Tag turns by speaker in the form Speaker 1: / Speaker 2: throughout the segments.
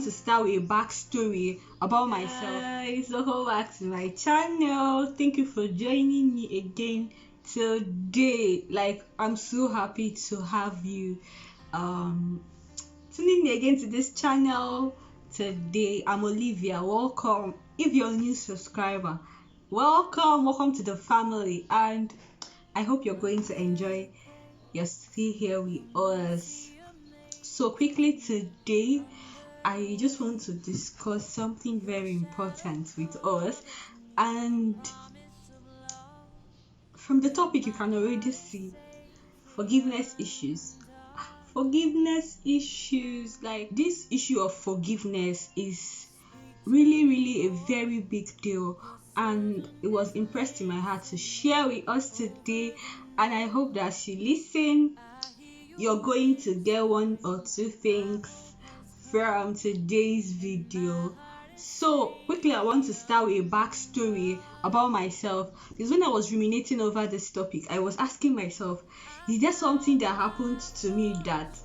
Speaker 1: want to start with a backstory about myself. Guys, welcome back to my channel. Thank you for joining me again today. Like, I'm so happy to have you tuning in again to this channel today. I'm Olivia. Welcome. If you're a new subscriber, welcome to the family, and I hope you're going to enjoy your stay here with us. So quickly today, I just want to discuss something very important with us, and from the topic you can already see forgiveness issues. Like, this issue of forgiveness is really a very big deal, and it was impressed in my heart to share with us today. And I hope that as you listen, you're going to get one or two things from today's video. So quickly, I want to start with a backstory about myself, because when I was ruminating over this topic, I was asking myself, is there something that happened to me that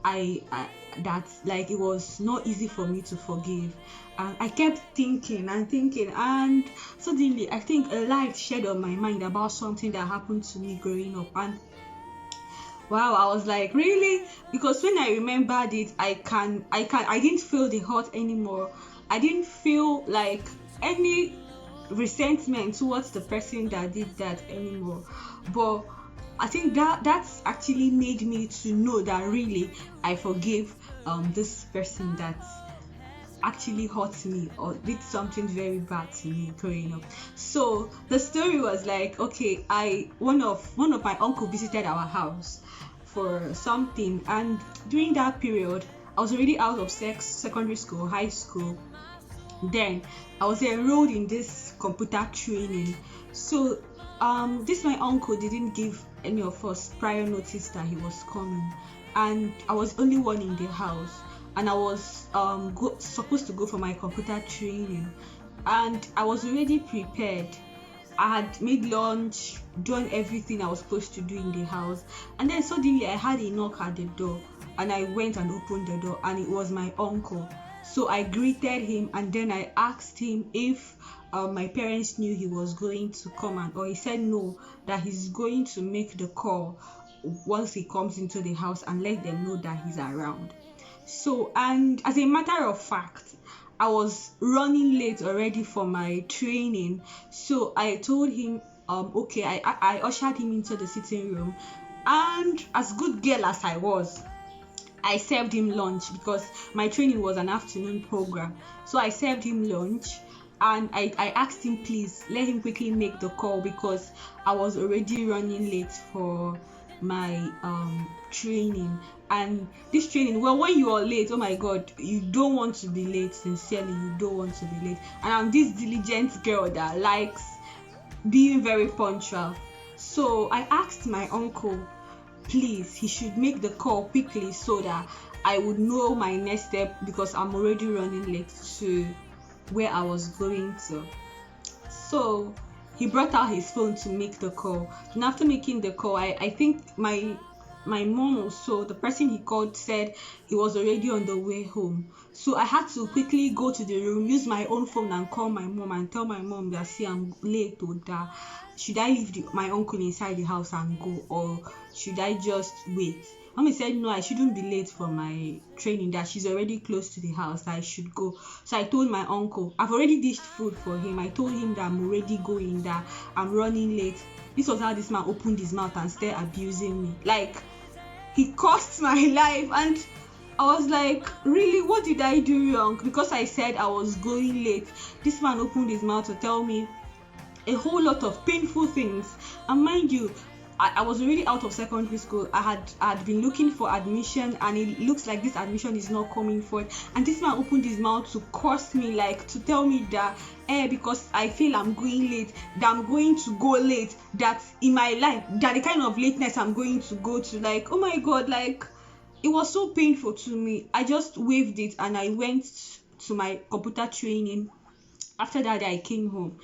Speaker 1: like it was not easy for me to forgive? And I kept thinking, and suddenly I think a light shed on my mind about something that happened to me growing up. And wow, I was like, really? Because when I remembered it, I didn't feel the hurt anymore. I didn't feel like any resentment towards the person that did that anymore. But I think that's actually made me to know that really I forgave this person that actually hurt me or did something very bad to me growing up. So the story was like, okay, one of my uncle visited our house for something, and during that period I was already out of secondary school, high school. Then I was enrolled in this computer training. So this my uncle didn't give any of us prior notice that he was coming, and I was only one in the house, and I was supposed to go for my computer training, and I was already prepared. I had made lunch, done everything I was supposed to do in the house, and then suddenly I had a knock at the door, and I went and opened the door, and it was my uncle. So I greeted him, and then I asked him if my parents knew he was going to come, or he said no, that he's going to make the call once he comes into the house and let them know that he's around. So, and as a matter of fact, I was running late already for my training. So I told him, okay, I ushered him into the sitting room, and as good girl as I was, I served him lunch because my training was an afternoon program. So I served him lunch, and I asked him, please let him quickly make the call because I was already running late for my training. And this training, well, when you are late, oh my god, you don't want to be late. Sincerely, you don't want to be late. And I'm this diligent girl that likes being very punctual. So I asked my uncle, please, he should make the call quickly so that I would know my next step, because I'm already running late to where I was going to. So he brought out his phone to make the call, and after making the call, I think my mom also, the person he called, said he was already on the way home. So I had to quickly go to the room, use my own phone, and call my mom and tell my mom that, see, I'm late, or that should I leave my uncle inside the house and go, or should I just wait? Mommy said no, I shouldn't be late for my training, that she's already close to the house, that I should go. So I told my uncle, I've already dished food for him. I told him that I'm already going, that I'm running late. This was how this man opened his mouth and started abusing me. Like, he cost my life, and I was like, really, what did I do wrong? Because I said I was going late, this man opened his mouth to tell me a whole lot of painful things. And mind you, I was already out of secondary school. I had been looking for admission, and it looks like this admission is not coming forward. And this man opened his mouth to curse me, like to tell me that because I feel I'm going late, that I'm going to go late, that in my life, that the kind of lateness I'm going to go to, like, oh my god, like, it was so painful to me. I just waved it and I went to my computer training. After that, I came home.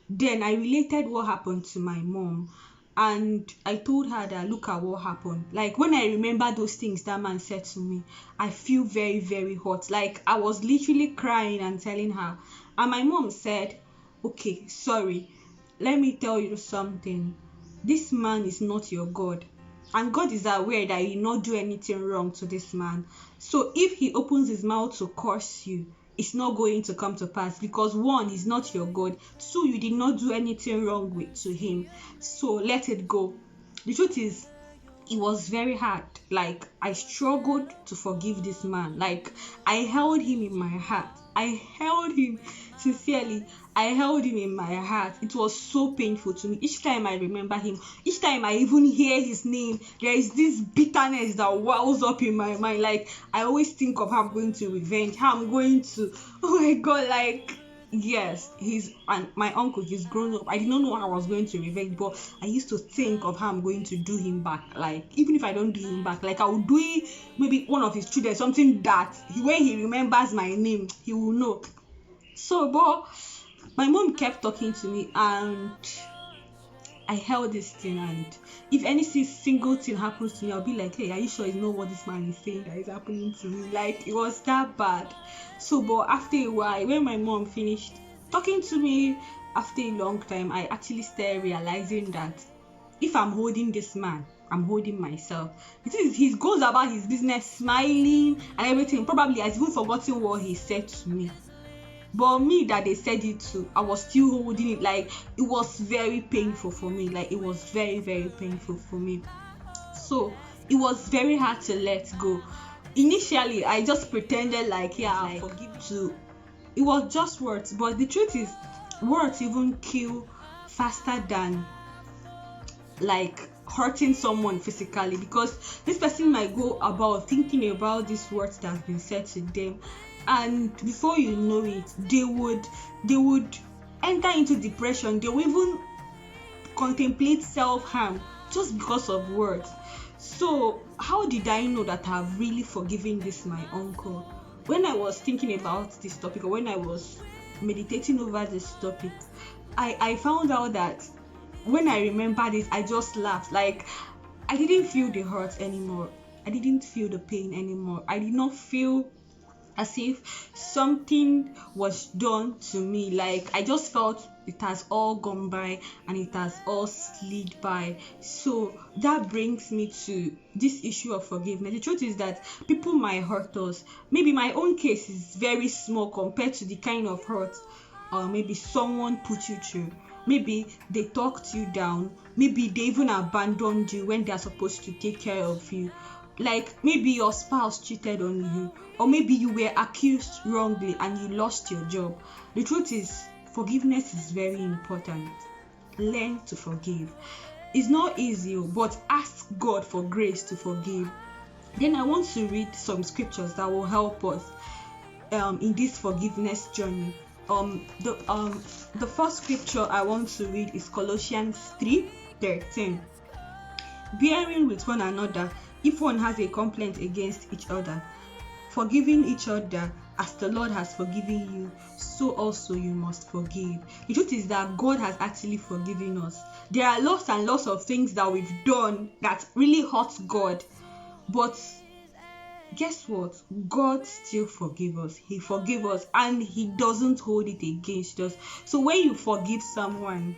Speaker 1: Then I related what happened to my mom. And I told her that look at what happened. Like when I remember those things that man said to me, I feel very, very hot. Like I was literally crying and telling her. And my mom said, okay, sorry, let me tell you something. This man is not your God. And God is aware that you not do anything wrong to this man. So if he opens his mouth to curse you, it's not going to come to pass, because one, he's not your God. Two, you did not do anything wrong to him. So let it go. The truth is, it was very hard. Like I struggled to forgive this man. Like I held him in my heart. I held him sincerely. I held him in my heart. It was so painful to me. Each time I remember him, each time I even hear his name, there is this bitterness that wells up in my mind. Like I always think of how I'm going to revenge, how I'm going to, oh my God, like yes, my uncle, he's grown up. I did not know how I was going to revenge, but I used to think of how I'm going to do him back. Like even if I don't do him back, like I will do it, maybe one of his children, something that when he remembers my name, he will know. So, but my mom kept talking to me, and I held this thing, and if any single thing happens to me, I'll be like, hey, are you sure it's not what this man is saying that is happening to me? Like, it was that bad. So, but after a while, when my mom finished talking to me, after a long time, I actually started realizing that if I'm holding this man, I'm holding myself. He goes about his business smiling and everything. Probably has even forgotten what he said to me. But me that they said it to, I was still holding it. Like it was very painful for me. Like it was very, very painful for me. So it was very hard to let go. Initially, I just pretended like, yeah, I'll forgive too. It was just words. But the truth is, words even kill faster than like hurting someone physically, because this person might go about thinking about these words that have been said to them, and before you know it, they would enter into depression. They will even contemplate self-harm just because of words. So how did I know that I've really forgiven this my uncle? When I was thinking about this topic, or when I was meditating over this topic, I found out that when I remember this, I just laughed. Like I didn't feel the hurt anymore. I didn't feel the pain anymore. I did not feel as if something was done to me. Like I just felt it has all gone by and it has all slid by. So that brings me to this issue of forgiveness. The truth is that people might hurt us. Maybe my own case is very small compared to the kind of hurt maybe someone put you through. Maybe they talked you down. Maybe they even abandoned you when they're supposed to take care of you. Like maybe your spouse cheated on you, or maybe you were accused wrongly and you lost your job. The truth is, forgiveness is very important. Learn to forgive. It's not easy, but ask God for grace to forgive. Then I want to read some scriptures that will help us in this forgiveness journey. The first scripture I want to read is Colossians 3:13. Bearing with one another, if one has a complaint against each other, forgiving each other as the Lord has forgiven you, so also you must forgive. The truth is that God has actually forgiven us. There are lots and lots of things that we've done that really hurt God, but guess what? God still forgives us. He forgives us and He doesn't hold it against us. So when you forgive someone,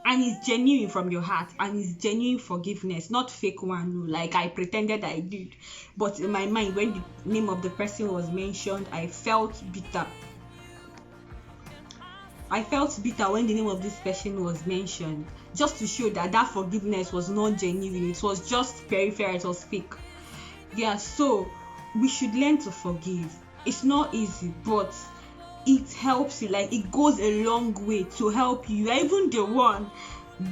Speaker 1: and it's genuine from your heart, and it's genuine forgiveness, not fake one, like I pretended I did, but in my mind, when the name of the person was mentioned, I felt bitter. I felt bitter when the name of this person was mentioned, just to show that that forgiveness was not genuine. It was just peripheral, it was fake. Yeah, so we should learn to forgive. It's not easy, but it helps you. Like it goes a long way to help you. You're even the one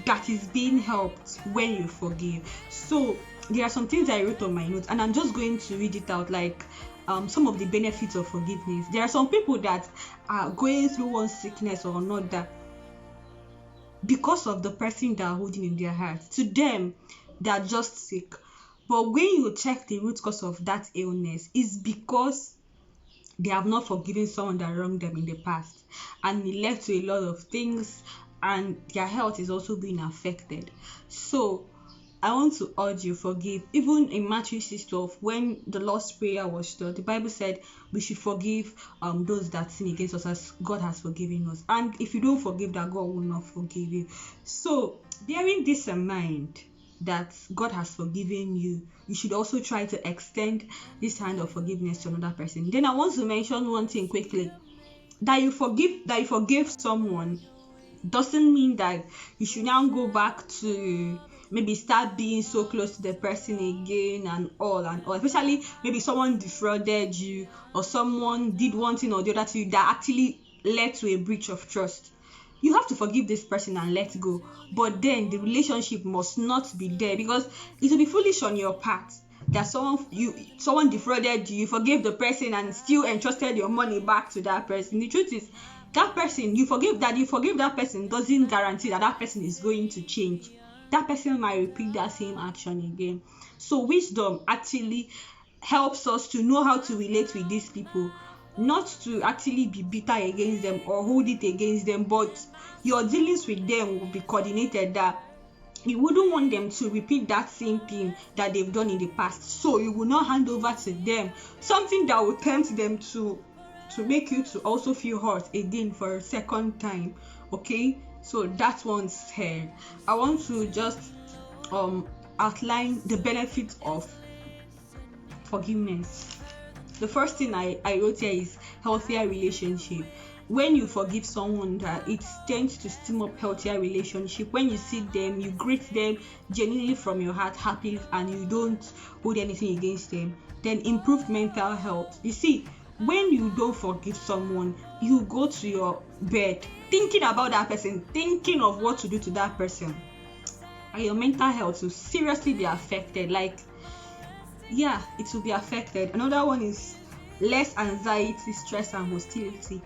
Speaker 1: that is being helped when you forgive. So there are some things I wrote on my notes, and I'm just going to read it out, like some of the benefits of forgiveness. There are some people that are going through one sickness or another because of the person they are holding in their heart. To them, they are just sick. But when you check the root cause of that illness, it's because they have not forgiven someone that wronged them in the past, and it led to a lot of things. and their health is also being affected. So I want to urge you, forgive. Even in Matthew 6:12, when the Lord's Prayer was taught, the Bible said we should forgive those that sin against us as God has forgiven us. And if you don't forgive, that God will not forgive you. So bearing this in mind, that God has forgiven you, you should also try to extend this kind of forgiveness to another person. Then I want to mention one thing quickly. That you forgive someone doesn't mean that you should now go back to maybe start being so close to the person again and all. Especially maybe someone defrauded you, or someone did one thing or the other to you that actually led to a breach of trust. You have to forgive this person and let go, but then the relationship must not be there, because it will be foolish on your part that someone defrauded you, you forgave the person and still entrusted your money back to that person. The truth is, that person you forgive that person doesn't guarantee that person is going to change. That person might repeat that same action again. So wisdom actually helps us to know how to relate with these people, not to actually be bitter against them or hold it against them, but your dealings with them will be coordinated, that you wouldn't want them to repeat that same thing that they've done in the past. So you will not hand over to them something that will tempt them to make you to also feel hurt again for a second time. Okay, so that one's here. I want to just outline the benefits of forgiveness. The first thing I wrote here is healthier relationship. When you forgive someone, that it tends to stem up healthier relationship. When you see them, you greet them genuinely from your heart, happy, and you don't hold anything against them. Then improved mental health. You see, when you don't forgive someone, you go to your bed thinking about that person, thinking of what to do to that person, and your mental health will seriously be affected. It will be affected. Another one is less anxiety, stress, and hostility.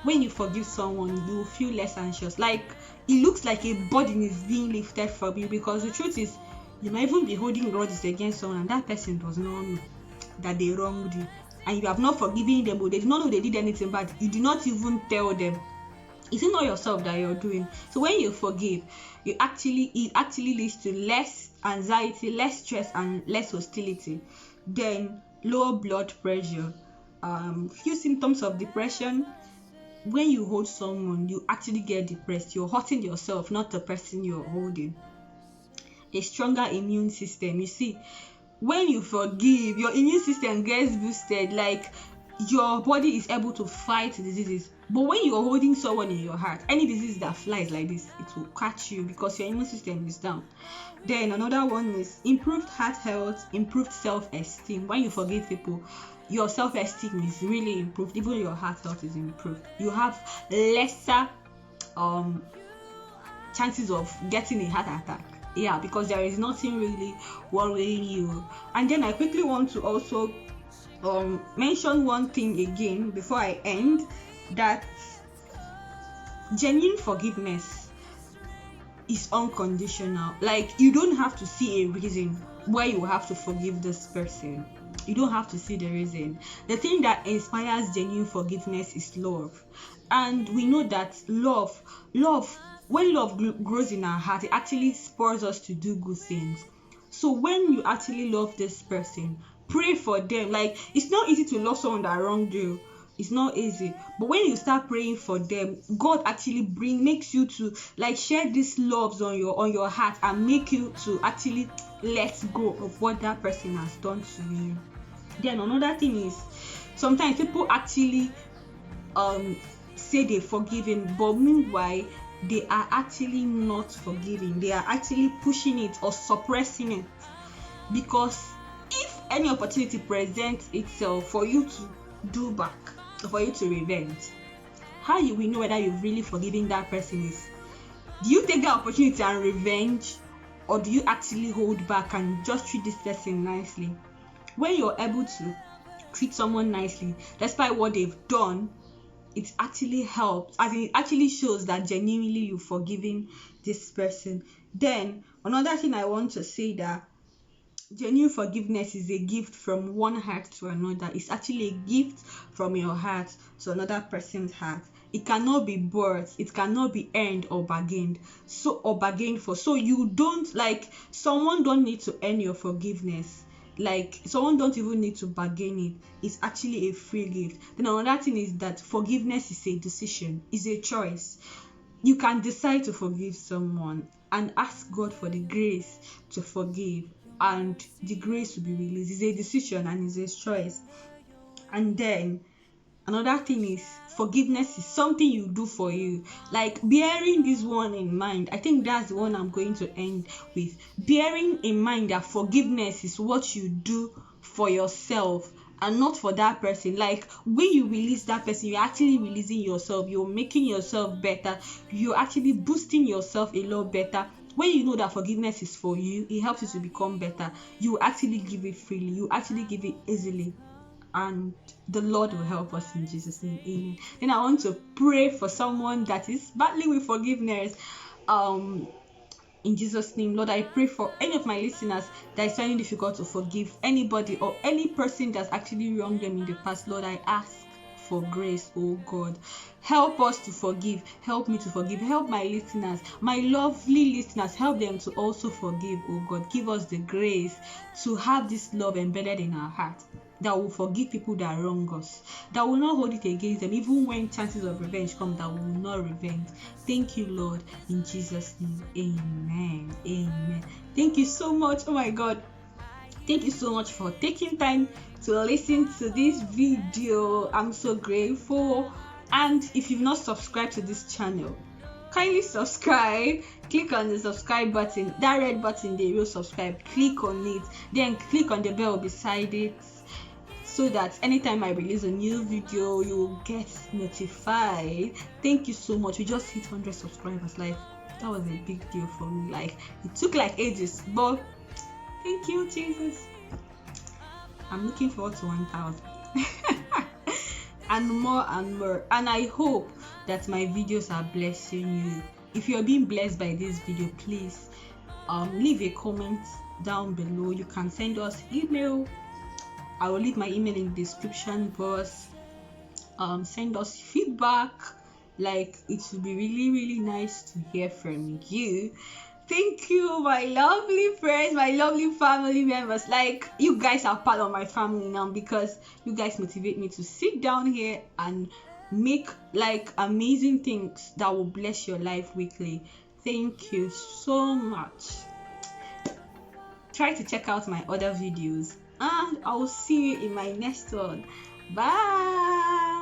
Speaker 1: When you forgive someone, you will feel less anxious. Like, it looks like a burden is being lifted from you, because the truth is, you might even be holding grudges against someone and that person does not know that they wronged you, and you have not forgiven them, but they do not know they did anything bad. You do not even tell them. Is it not yourself that you're doing? So when you forgive, it actually leads to less anxiety, less stress, and less hostility. Then lower blood pressure. Few symptoms of depression. When you hold someone, you actually get depressed. You're hurting yourself, not the person you're holding. A stronger immune system. You see, when you forgive, your immune system gets boosted. Like, your body is able to fight diseases. But when you're holding someone in your heart, any disease that flies like this, it will catch you because your immune system is down. Then another one is improved heart health, improved self-esteem. When you forgive people, your self-esteem is really improved. Even your heart health is improved. You have lesser chances of getting a heart attack. Yeah, because there is nothing really worrying you. And then I quickly want to also mention one thing again before I end, that genuine forgiveness is unconditional. Like, you don't have to see a reason why you have to forgive this person. You don't have to see the reason. The thing that inspires genuine forgiveness is love. And we know that when love grows in our heart, it actually spurs us to do good things. So when you actually love this person, pray for them. Like, it's not easy to love someone that wronged you. It's not easy. But when you start praying for them, God actually makes you to like share these loves on your heart, and make you to actually let go of what that person has done to you. Then another thing is, sometimes people actually say they're forgiving, but meanwhile they are actually not forgiving. They are actually pushing it or suppressing it, because if any opportunity presents itself for you to do back, or for you to revenge, how you will know whether you've really forgiven that person is, do you take that opportunity and revenge, or do you actually hold back and just treat this person nicely? When you're able to treat someone nicely despite what they've done, it actually helps, as in it actually shows that genuinely you've forgiven this person. Then another thing I want to say, that genuine forgiveness is a gift from one heart to another. It's actually a gift from your heart to another person's heart. It cannot be bought, it cannot be earned or bargained for. So you don't, like, someone don't need to earn your forgiveness. Like, someone don't even need to bargain it. It's actually a free gift. Then another thing is that forgiveness is a decision, is a choice. You can decide to forgive someone and ask God for the grace to forgive, and the grace will be released. It's a decision and it's a choice. And then another thing is, forgiveness is something you do for you. Like, bearing this one in mind, I think that's the one I'm going to end with. Bearing in mind that forgiveness is what you do for yourself and not for that person. Like, when you release that person, you're actually releasing yourself. You're making yourself better. You're actually boosting yourself a lot better. When you know that forgiveness is for you, it helps you to become better. You actually give it freely. You actually give it easily. And the Lord will help us in Jesus' name. Amen. Then I want to pray for someone that is battling with forgiveness. In Jesus' name, Lord, I pray for any of my listeners that is finding difficult to forgive anybody or any person that's actually wronged them in the past. Lord, I ask for grace, oh God. Help us to forgive. Help me to forgive. Help my listeners, my lovely listeners. Help them to also forgive, oh God. Give us the grace to have this love embedded in our heart, that will forgive people that wrong us, that will not hold it against them, even when chances of revenge come, that will not revenge. Thank you, Lord, in Jesus' name. Amen. Amen. Thank you so much. Oh my God. Thank you so much for taking time to listen to this video. I'm so grateful. And if you've not subscribed to this channel, kindly subscribe. Click on the subscribe button, that red button there, you subscribe. Click on it, then click on the bell beside it, so that anytime I release a new video, you will get notified. Thank you so much. We just hit 100 subscribers. Like, that was a big deal for me. Like, it took like ages, but thank you, Jesus. I'm looking forward to 1,000 and more and more. And I hope that my videos are blessing you. If you're being blessed by this video, please leave a comment down below. You can send us email. I will leave my email in the description box. Send us feedback. Like, it would be really, really nice to hear from you. Thank you, my lovely friends, my lovely family members. Like, you guys are part of my family now, because you guys motivate me to sit down here and make like amazing things that will bless your life weekly. Thank you so much. Try to check out my other videos, and I will see you in my next one. Bye.